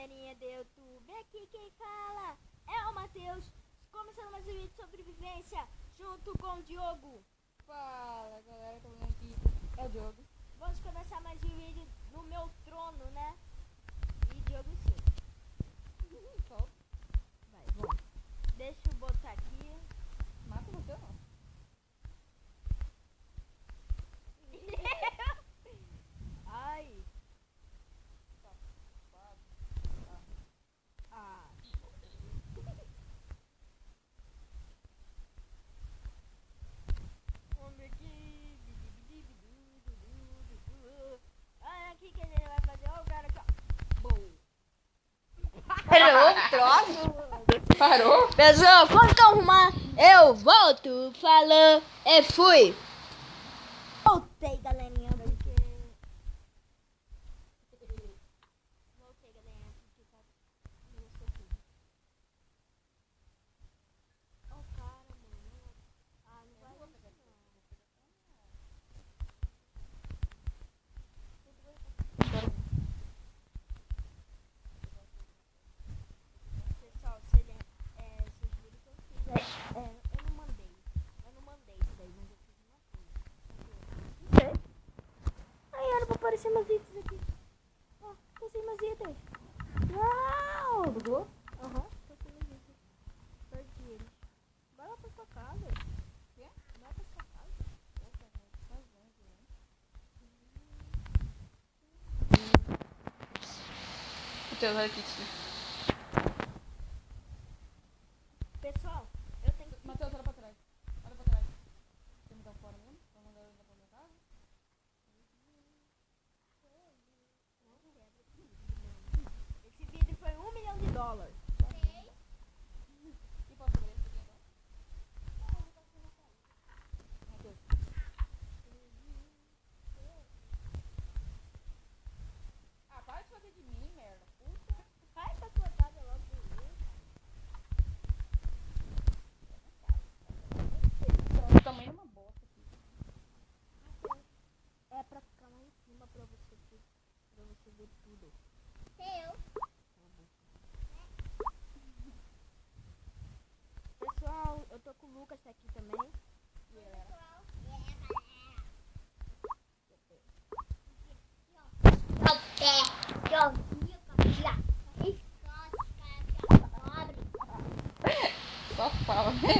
galerinha do YouTube, aqui quem fala é o Matheus, começando mais um vídeo de sobrevivência junto com o Diogo. Fala galera, tô vendo aqui, é o Diogo. Vamos começar mais um vídeo no meu trono, né? E Diogo sim. Solta. Vai, vamos. Deixa eu botar aqui. Mata você ou não? Ai. Tá. Ah. Vamos ver aqui. Olha aqui que ele vai fazer. Olha o cara aqui, ó. Boa. Parou, troço? Parou? Pessoal, quando eu arrumar, eu volto. Falou e fui. Voltei, galerinha, porque... Voltei, galerinha, porque tá meio sofrido. Ó o cara, mano. Ah, não vai isso, não. Pessoal, vocês viram que eu fiz? Eu não mandei. Eu não mandei isso daí, mas eu fiz uma coisa. Não sei. Aí era pra aparecer meus itens aqui. Ó, tô sem meus itens. Uau! Bugou? Aham, tô sem meus itens. Perdi eles. Vai lá pra sua casa. Quê? Vai pra sua casa. Matheus, olha aqui. Pessoal, eu tenho que... Matheus, olha pra trás. Olha pra trás. Você me dá fora mesmo? Vai mandar eu pra minha casa? Esse vídeo foi $1 milhão. E posso saber esse aqui agora? Matheus. Ah, para de fazer de mim, merda. Puta. Vai pra sua casa logo, beleza? O tamanho é uma bosta aqui. É pra ficar lá em cima pra você ver tudo. Pessoal, eu tô com o Lucas aqui também. E aí, galera? Só fala, né?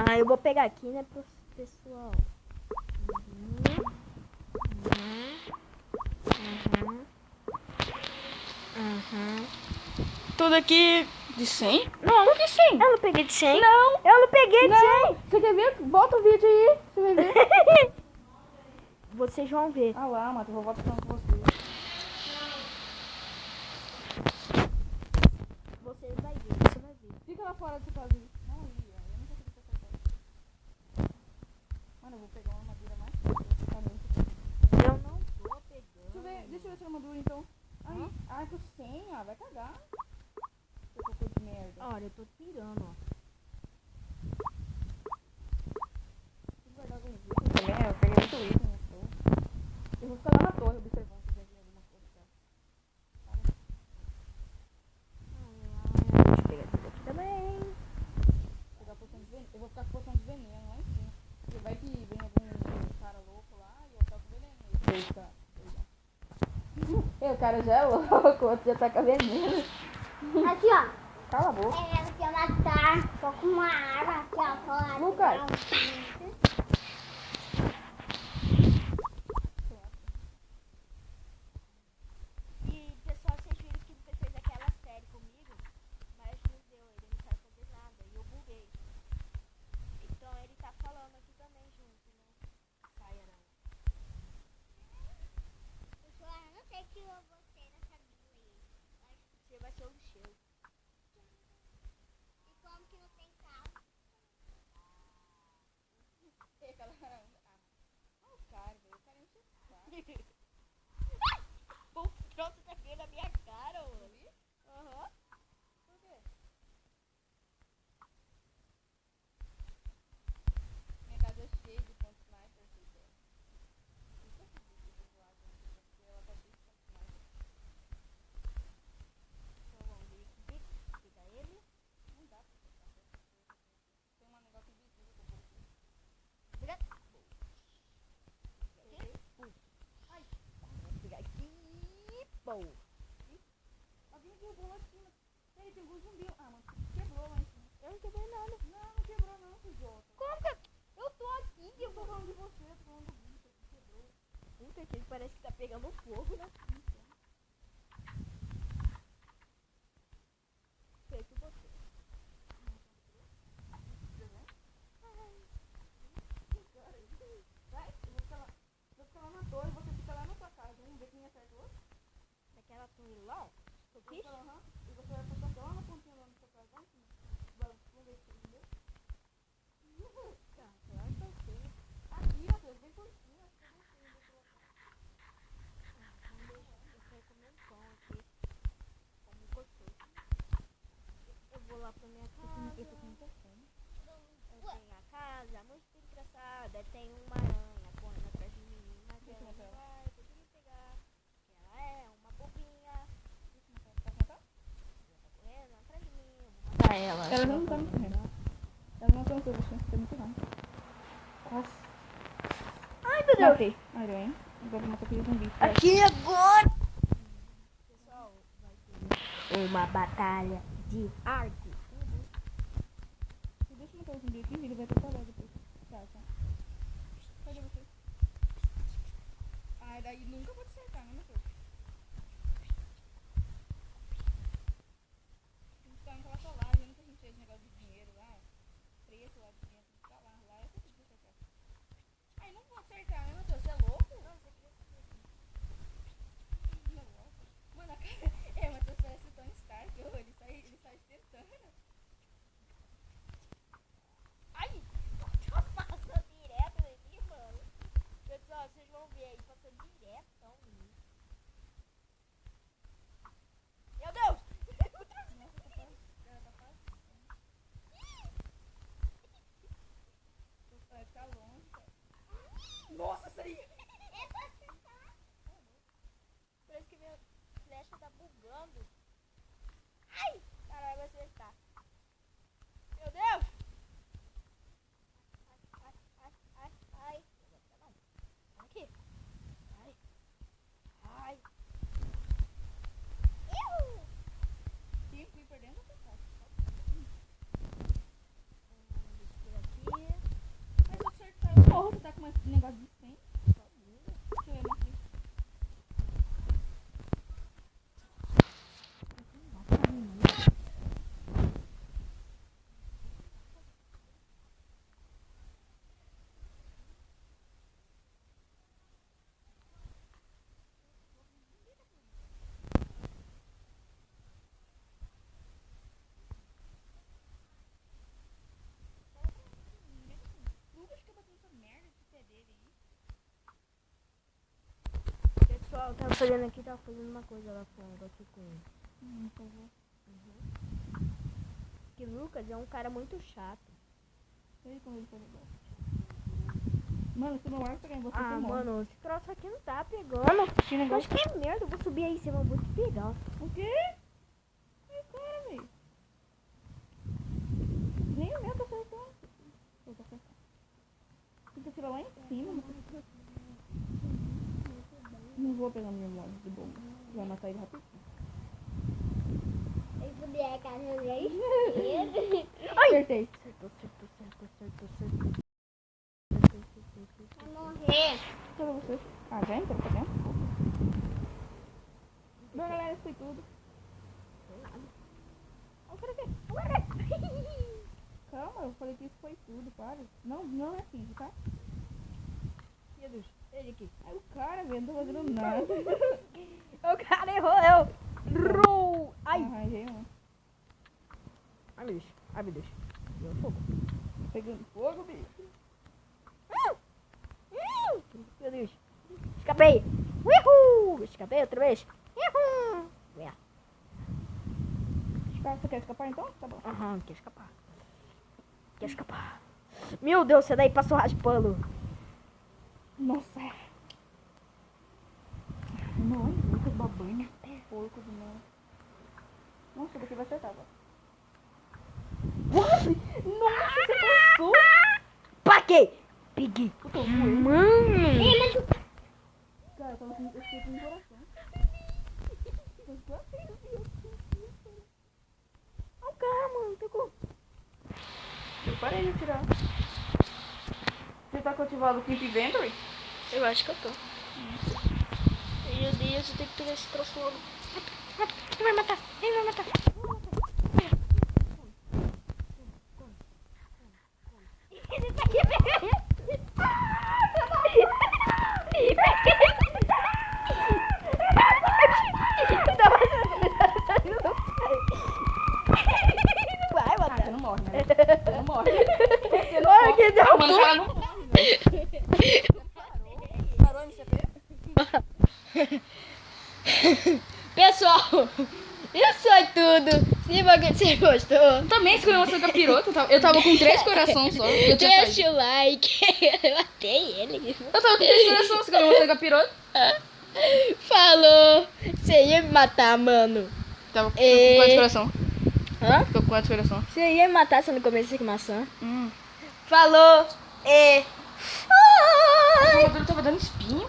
Ai, eu vou pegar aqui, né, pessoal. Tudo aqui de 100? Não, por que 100? Eu não peguei de 100. Não. Eu não peguei de 100. Não. Você quer ver? Bota o vídeo aí. Você vai ver. Vocês vão ver. Ah lá, Matheus, eu vou votar com você. Você vai ver. Fica lá fora dessa casa aí. Não, aí, ó. Eu não consegui acertar. Mano, eu vou pegar uma armadura mais forte. Tá muito. Eu não tô pegando. Deixa eu ver essa armadura então. Aí, arco 100, ó. Vai cagar. Seu cocô de merda. Olha, eu tô tirando, ó. Vou guardar alguns itens também. Eu peguei muito item. Eu vou ficar lá na torre observando se tem alguma coisa. Deixa eu pegar tudo aqui também. Pegar poção de veneno. Eu vou ficar com poção de veneno lá em cima. Porque vai que vem algum cara louco lá e eu tô com veneno. Eita. O cara já é louco, o outro já tá com veneno. Aqui, ó. Cala a boca. Eu quero matar. Tô com uma arma aqui, ó. Tô lá. Lucas. E, pessoal, vocês viram que ele fez aquela série comigo, mas não deu, ele não sabe fazer nada, e eu buguei. Então ele tá falando aqui também junto, né? Saia não. Pessoal, eu não sei que eu vou ser nessa vila aí. Você vai ser o lixeiro. E como que não tem carro? E aquela... Olha o cara, velho. O cara enche o saco. Pô, trouxe tá aqui na minha cara, mano. Aham. Por quê? Minha casa é cheia de pontos sniper, filho. Porque parece que tá pegando fogo, né? Foi que você. Vai, eu vou ficar lá na torre, você fica lá na sua casa. Vamos ver quem acerta o outro. Daquela torre lá, que eu Eu vou fiz. ficar lá, e você vai passar lá na pontinha lá na sua casa. Vamos ver se você entendeu. Tá, claro que eu sei. Aqui, Matheus, bem por cima. Eu quero comer um pão aqui. Como gostoso. Eu vou lá pra minha casa. Eu tô com muita fome. Eu tenho a casa muito engraçada. Tem uma aranha correndo atrás de mim. Mas Deixa eu ela não mostrar ela. vai conseguir me pegar. Porque ela é uma bobinha. Tá com fome? Ela tá correndo atrás de mim. Eu vou matar ela. Ela não tá me correndo. Ela não alcançou você, tá muito rápido. Nossa. Ai, meu Deus. Matei. Aranha. Agora eu vou matar aquele zumbi. Aqui agora. Pessoal, vai ter uma batalha de arco. Deixa eu matar o zumbi aqui, ele vai preparar depois. Tá. Cadê você? Ai, daí nunca vou te acertar, né, Matheus? Tem que ficar naquela solagem, nunca a gente fez negócio de dinheiro lá. Preço lá de dinheiro, tem que ficar lá. Lá eu consigo acertar. Ai, não vou acertar, né, Matheus? Você é louco? Não, você queria saber. Não, louco. Mano, a cara... É, Matheus parece o Tony Stark. Ele sai tentando. Ai, passou direto em mim, mano. Pessoal, vocês vão ver aí, passou direto em mim. Meu Deus! Nossa, tá passando. Vai ficar longe, cara. Nossa, isso aí! Parece que minha flecha tá bugando. Ai! Caralho, vai acertar. Meu Deus! Ai. Não vai ficar não. Aqui. Ai. Iu! Se eu fui perdendo, você faz. Por aqui. Mas se eu acertar, eu morro. Você tá com esse negócio de 100? Deixa eu ver aqui. Lucas fica batendo essa merda de pé dele aí. Pessoal, tava fazendo aqui, tava fazendo uma coisa lá fora aqui com ele. Por favor. Que o Lucas é um cara muito chato. Sei como ele foi legal. Mano, se não arco pegar em você, Ah, você morre. mano, esse troço aqui não tá pegando. Que Eu negócio? acho que é merda, eu vou subir aí em cima, eu vou te pegar. O quê? Ai, cara, velho. Nem o meu tá acertando. Eu tô acertando. Tem que atirar lá em cima. Não vou pegar minha mola de boa. Vai matar ele rapidinho. Eu podia carregar isso. Acertei. Acertou. Vai morrer. Cadê você? Ah, já entrou pra dentro? Bom, galera, isso foi tudo. Calma, eu falei que isso foi tudo, para. Não é assim, tá? Meu Deus, ele aqui. Aí o cara, velho, não tá fazendo nada. O cara errou, eu. Ai. Arranjei um. Ai, meu Deus. Deu fogo. Pegando fogo, bicho. Meu Deus. Escapei. Uhul. Escapei outra vez. Uhul. Você quer escapar então? Tá bom. Aham, quer escapar. Meu Deus, você daí passou raspando. Nossa. Não, Lucas babanha. Porco de mão. Nossa, daqui vai acertar agora. Nossa, você passou. Paguei. Peguei. Eu tô voando. Mano. Cara, eu tava com esqueci no coração. Eu tô assim, Olha o cara, mano. Pegou. eu parei de tirar. Você tá cultivado o Keep Inventory? Eu acho que eu tô. Meu Deus, eu tenho que pegar esse troço logo. Ele vai matar, ele vai matar. Ele tá aqui, não vai matar. Você não morre, né? Você não morre. Você não Olha morre. que deu Mano, o cara não morre, velho. Parou, MCP? Pessoal, isso foi tudo. Se você gostou, Também escolhi uma capiroto. Eu tava com 3 corações só. Eu tinha caído. deixa o like. Eu matei ele. Eu tava com 3 corações, escolhi uma capiroto. Falou. Você ia me matar, mano. Tava com quantos coração? Hã? Ficou com quantos coração? Você ia me matar se eu não comesse maçã. Falou. E... O cabelo tava dando espinho.